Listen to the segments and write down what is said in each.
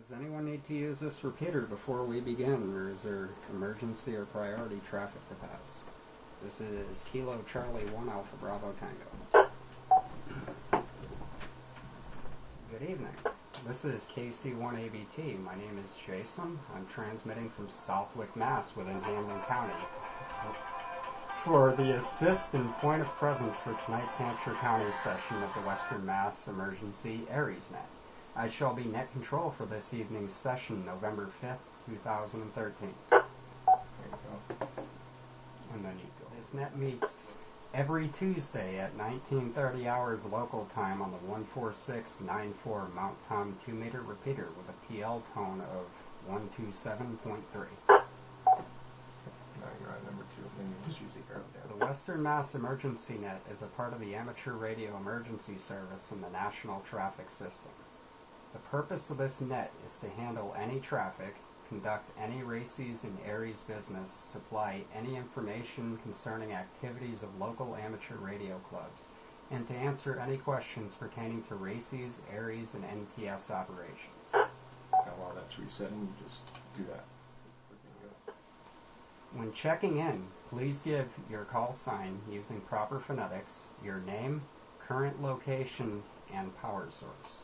Does anyone need to use this repeater before we begin, or is there emergency or priority traffic to pass? This is Kilo Charlie 1 Alpha Bravo Tango. Good evening. This is KC1ABT. My name is Jason. I'm transmitting from Southwick, Mass. Within Hamden County. For the assist and point of presence for tonight's Hampshire County session of the Western Mass Emergency ARES Net. I shall be net control for this evening's session, November 5th, 2013. There you go. And then you go. This net meets every Tuesday at 1930 hours local time on the 14694 Mount Tom 2-meter repeater with a PL tone of 127.3. You're on number 2. Then you just use the arrow down. The Western Mass Emergency Net is a part of the Amateur Radio Emergency Service in the National Traffic System. The purpose of this net is to handle any traffic, conduct any races in ARES business, supply any information concerning activities of local amateur radio clubs, and to answer any questions pertaining to races, ARES, and NTS operations. Now while that's resetting, you just do that. When checking in, please give your call sign using proper phonetics, your name, current location, and power source.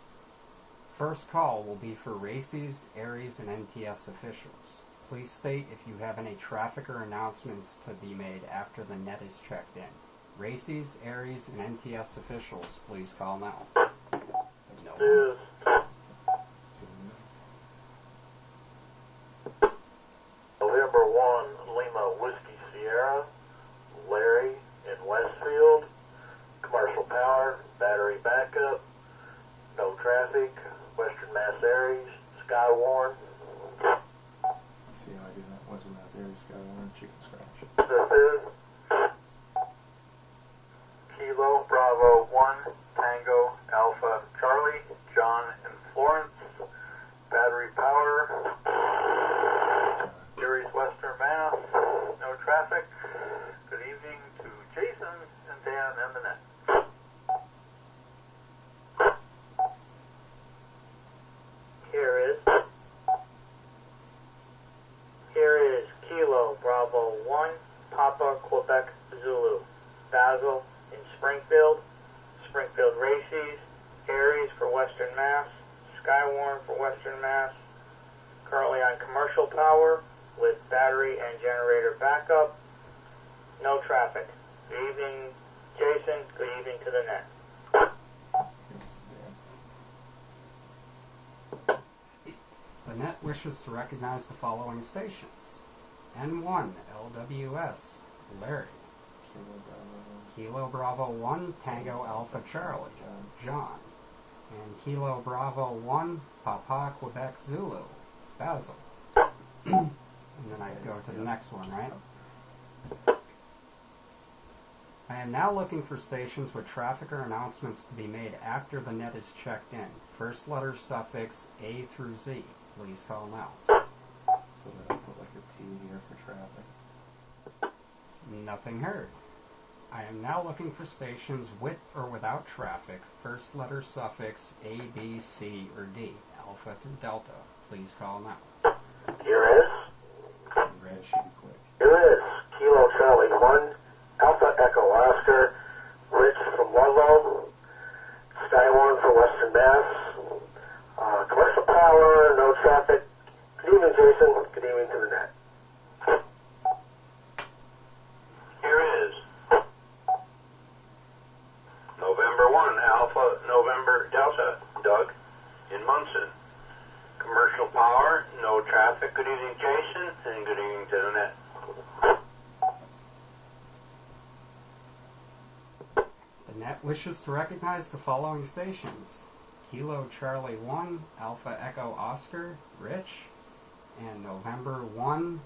First call will be for races, ARES, and NTS officials. Please state if you have any traffic or announcements to be made after the net is checked in. Races, ARES, and NTS officials, please call now. No. November 1, Lima Whiskey Sierra, Larry in Westfield, commercial power, battery backup, no traffic, Western Mass ARES, Skywarn. See how I do that? Western Mass ARES, Skywarn, chicken scratch. This is Kilo Bravo 1, Tango Alpha Charlie, John and Florence, battery power, ARES Western Mass, no traffic. Good evening to Jason and Dan and the net. Here is Kilo Bravo 1, Papa Quebec Zulu, Basil in Springfield, Springfield Races, ARES for Western Mass, Skywarn for Western Mass, currently on commercial power with battery and generator backup, no traffic. Good evening, Jason. Good evening to the net. The net wishes to recognize the following stations. N1 LWS, Larry. Kilo Bravo 1, Tango Alpha Charlie, John. And Kilo Bravo 1, Papa Quebec Zulu, Basil. And then I go to the next one, right? I am now looking for stations with traffic or announcements to be made after the net is checked in. First letter suffix A through Z. Please call now. So then I put like a T here for traffic. Nothing heard. I am now looking for stations with or without traffic. First letter suffix A, B, C, or D. Alpha through Delta. Please call now. Here is. Red should be quick. Here is Kilo Charlie 1, Alpha Echo Oscar, Rich from Ludlow, Skywarn for Western Mass, commercial power, no traffic. Good evening, Jason. Good evening to the net. Here is November 1, Alpha November Delta, Doug in Munson. Commercial power, no traffic. Good evening, Jason, and good evening to the net. The net wishes to recognize the following stations. Kilo Charlie 1, Alpha Echo Oscar, Rich, and November 1,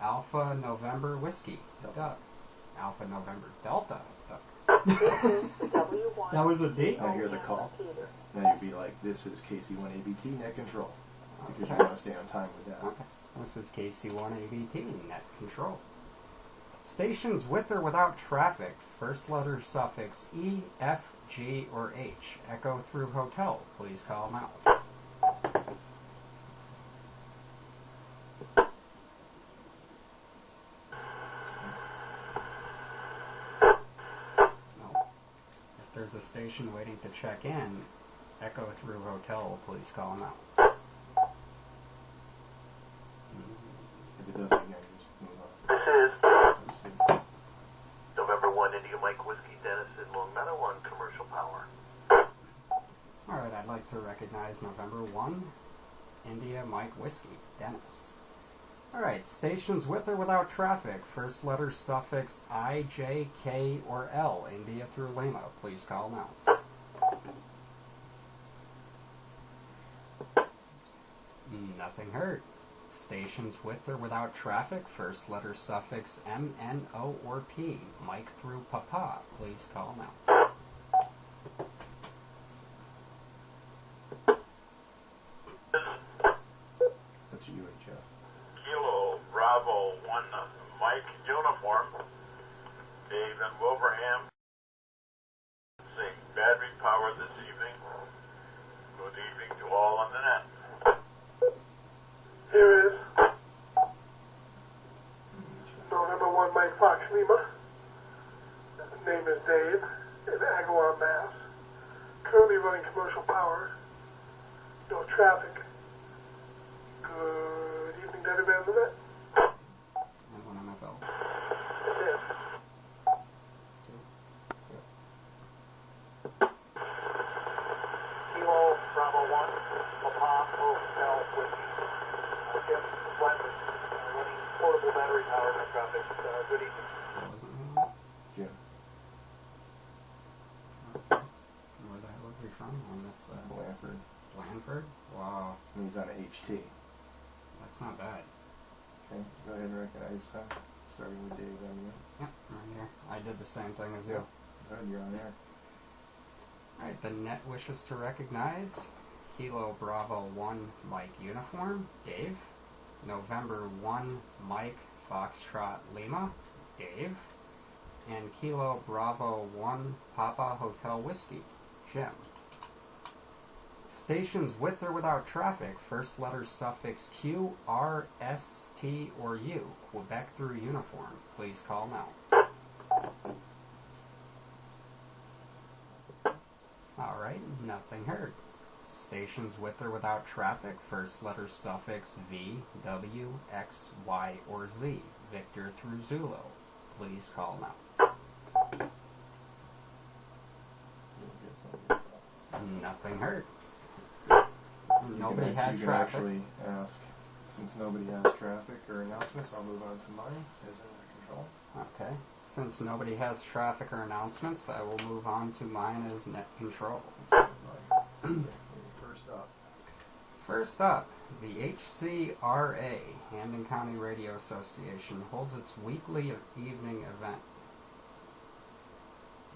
Alpha November Whiskey, Duck. Alpha November Delta, Duck. That was a D? I hear the call. Now you'd be like, this is KC1ABT net control. Because you want to stay on time with that. Okay. This is KC1ABT, net control. Stations with or without traffic, first letter suffix E, F, G, or H. Echo through hotel. Please call now. there's a station waiting to check in, Echo through Hotel, please call them out. If it doesn't again, just move on. This is November 1 India Mike Whiskey Dennis in Long Meadow on commercial power. Alright, I'd like to recognize November 1, India Mike Whiskey, Dennis. Alright, stations with or without traffic, first letter suffix I, J, K, or L, India through Lima, please call now. Nothing heard. Stations with or without traffic, first letter suffix M, N, O, or P, Mike through Papa, please call now. That's a UHF. Kilo Bravo 1 Mike uniform. Dave in Wilbraham. Sing battery power this evening. Good evening to all on the net. Here is November 1 Mike Fox Lima. Name is Dave in Agawam, Mass. Currently running commercial power. No traffic. Good evening to everybody on the net. And one MFL. That's it. Kilo Bravo 1, Papa Hotel Whiskey. Jim Blanford, running portable battery power, no traffic. Good evening. What was it name? Jim. Where the hell are we from? I missed that. Blanford. Blanford? Wow, And he's on a HT. that's not bad. Okay, go ahead and recognize starting with Dave on you. Yep, right here. I did the same thing as you. Go ahead, you're on there. Alright, the net wishes to recognize Kilo Bravo 1 Mike Uniform, Dave. November 1 Mike Foxtrot Lima, Dave. And Kilo Bravo 1 Papa Hotel Whiskey, Jim. Stations with or without traffic, first letter suffix Q, R, S, T, or U, Quebec through uniform. Please call now. Alright, nothing heard. Stations with or without traffic, first letter suffix V, W, X, Y, or Z, Victor through Zulu. Please call now. You'll get something. Nothing heard. Nobody had You can traffic. actually ask, since nobody has traffic or announcements, I'll move on to mine as under control. Okay. Since nobody has traffic or announcements, I will move on to mine as net control. First up. First up, the HCRA, Hampden County Radio Association, holds its weekly evening event.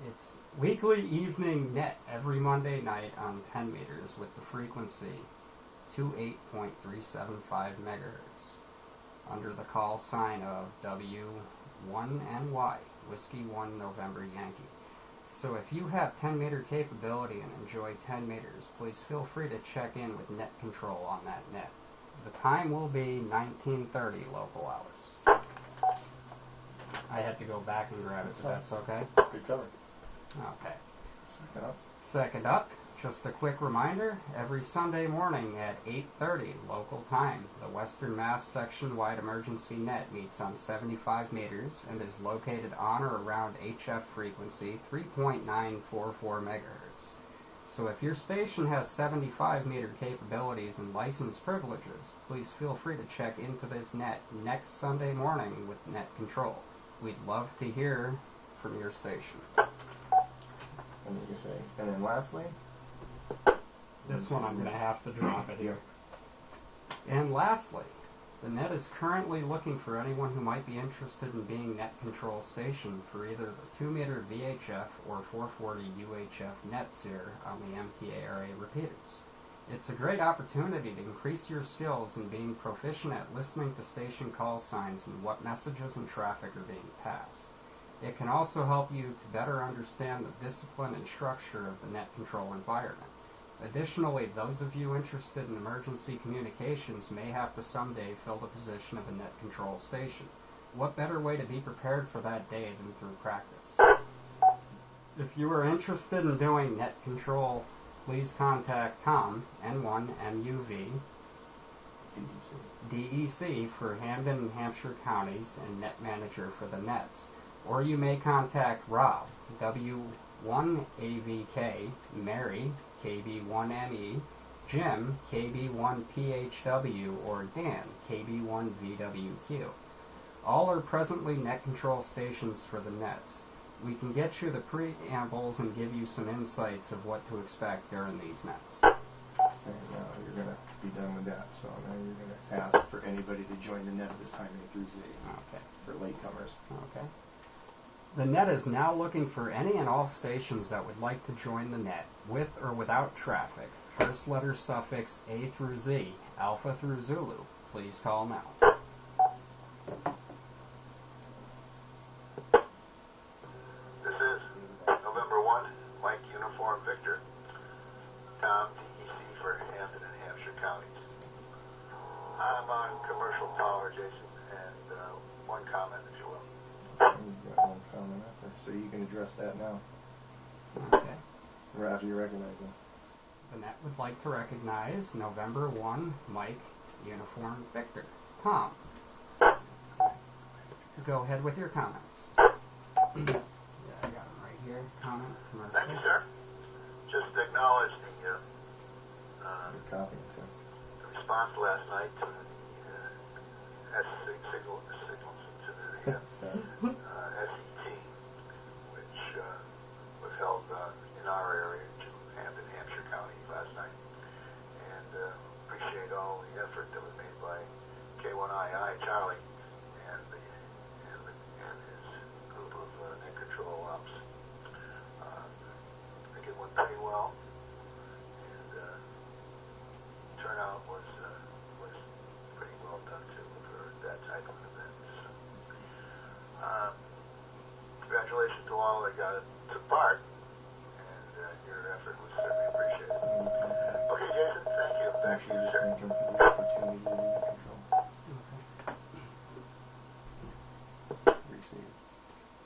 It's weekly evening net every Monday night on 10 meters with the frequency 28.375 megahertz under the call sign of W1NY, Whiskey 1 November Yankee. So if you have 10 meter capability and enjoy 10 meters, please feel free to check in with net control on that net. The time will be 19:30 local hours. I had to go back and grab it, but that's okay? Good cover. Okay. Second up. Second up, just a quick reminder, every Sunday morning at 8:30 local time, the Western Mass section-wide emergency net meets on 75 meters and is located on or around HF frequency 3.944 megahertz. So if your station has 75 meter capabilities and license privileges, please feel free to check into this net next Sunday morning with net control. We'd love to hear from your station. And then you say, and then lastly, This one I'm going to have to drop it here. And lastly, the net is currently looking for anyone who might be interested in being net control station for either the 2 meter VHF or 440 UHF nets here on the MPARA repeaters. It's a great opportunity to increase your skills in being proficient at listening to station call signs and what messages and traffic are being passed. It can also help you to better understand the discipline and structure of the net control environment. Additionally, those of you interested in emergency communications may have to someday fill the position of a net control station. What better way to be prepared for that day than through practice? If you are interested in doing net control, please contact Tom, N1MUV, DEC for Hamden and Hampshire counties and net manager for the nets. Or you may contact Rob, W1AVK, Mary, KB1ME, Jim, KB1PHW, or Dan, KB1VWQ. All are presently net control stations for the nets. We can get you the preambles and give you some insights of what to expect during these nets. And now you're going to be done with that. So now you're going to ask for anybody to join the net at this time A through Z. Okay. For latecomers. Okay. The net is now looking for any and all stations that would like to join the net, with or without traffic. First letter suffix A through Z, Alpha through Zulu. Please call now. This is November 1, Mike Uniform Victor, Tom, DEC for Hampden and Hampshire counties. I'm on commercial power, Jason, and one comment, if you will. You've got one comment after. So you can address that now. Okay. Or after you recognize them. The net would like to recognize November 1, Mike Uniform Victor. Tom. Go ahead with your comments. Yeah, I got them right here. Comment, commercial. Thank you, sir. Just to acknowledge the You're copying too. response last night to the signals to the SET, which was held in our area to Hampden, Hampshire County last night. And appreciate all the effort that was made by K1II Charlie and his group of net control ops. I think it went pretty well, and turnout was pretty well done too for that type of event. So, congratulations to all that took part, and your effort was certainly appreciated. Okay, Jason, thank you. Back to you, sir. Thank him for the opportunity to net control.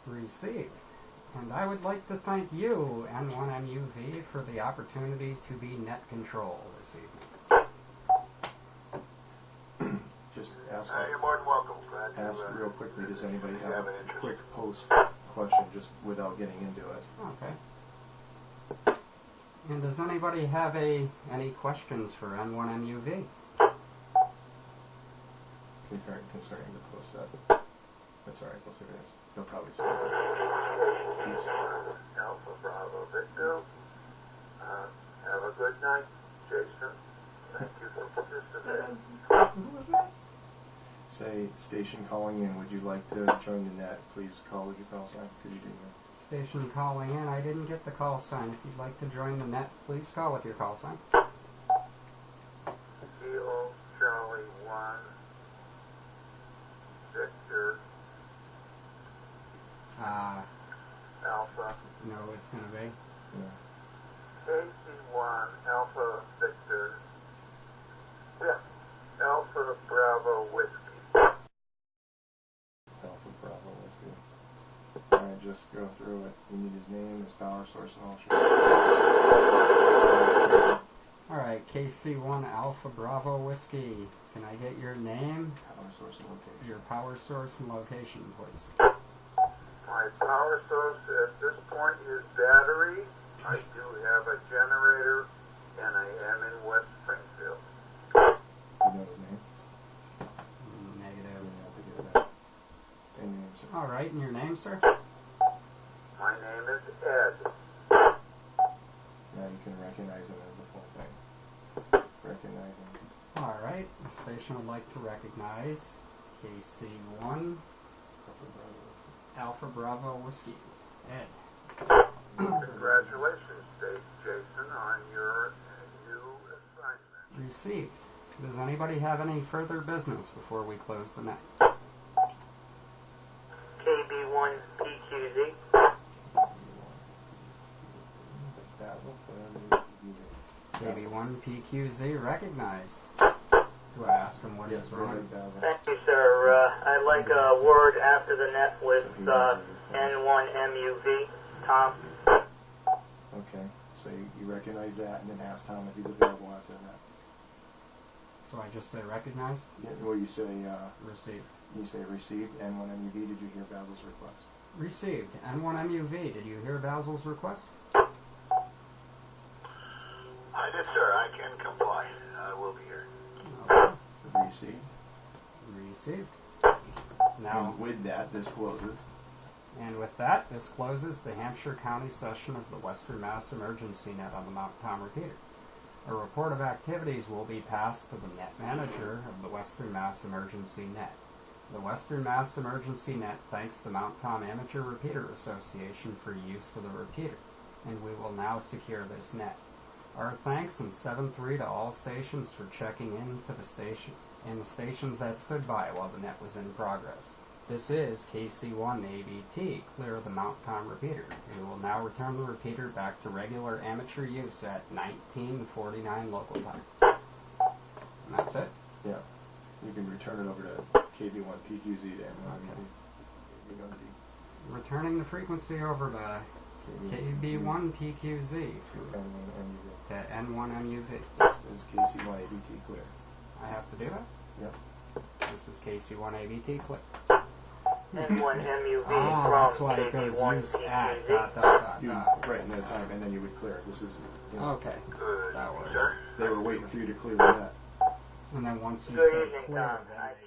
Received. And I would like to thank you, N1MUV, for the opportunity to be net control this evening. Just ask. You're more than welcome. Glad to, Ask real quickly. Does anybody have have a an interest. quick post question, just without getting into it? Okay. And does anybody have any questions for N1MUV? Concerning the post set. That's all right. Closer it is. They'll probably say. Alpha Bravo Victor. Have a good night, Jason. Thank you for participating. Who was that? Say, station calling in. Would you like to join the net? Please call with your call sign. Could you do that? Station calling in. I didn't get the call sign. If you'd like to join the net, please call with your call sign. Kilo Charlie 1 Victor Alpha No, it's going to be. Yeah. KC1 Alpha Victor Alpha Bravo Whiskey. Alpha Bravo Whiskey. Alright, just go through it. You need his name, his power source, and all shit. Alright, KC1 Alpha Bravo Whiskey. Can I get your name, Power source and location. your power source, and location, please? My power source at this point is battery. I do have a generator, and I am in West Springfield. You know his name? Negative. You have to get that. And your name, sir. Alright, and your name, sir? My name is Ed. Now you can recognize him as the full thing. Recognize him. Alright, the station would like to recognize KC1 Alpha Bravo Whiskey. Ed. Congratulations, Jason, on your new assignment. Received. Does anybody have any further business before we close the net? KB1PQZ. That's Basil. Whatever you use it. KB1PQZ recognized. Do I ask him what Yes, is go wrong? ahead, Basil. Thank you, sir. I'd like a word after the net with So he does it. N1MUV. Tom. So you recognize that and then ask Tom if he's available after that. So I just say recognized? Yeah, well, you say, Received. you say received, N1MUV, did you hear Basil's request? Received. N1MUV, did you hear Basil's request? I did, sir. I can comply. I will be here. Okay. Received. Received. Now, And with that, this closes. and with that, this closes the Hampshire County session of the Western Mass Emergency Net on the Mount Tom repeater. A report of activities will be passed to the net manager of the Western Mass Emergency Net. The Western Mass Emergency Net thanks the Mount Tom Amateur Repeater Association for use of the repeater, and we will now secure this net. Our thanks and 7-3 to all stations for checking in for the stations and the stations that stood by while the net was in progress. This is KC1ABT, clear of the Mount Tom repeater. We will now return the repeater back to regular amateur use at 19:49 local time. And that's it. Yeah. You can return it over to KB1PQZ to N1MUV. Returning the frequency over to KB1PQZ to N1MUV. to N1MUV. This is KC1ABT clear. I have to do that? Yep. This is KC1ABT click. N1MUV That's from why it goes use at KC1PQZ. You right in that time, and then you would clear it. This is, you know, Okay, Good, that works. sir. they were waiting for you to clear the net. And then once you Good say evening, clear, Tom. then I they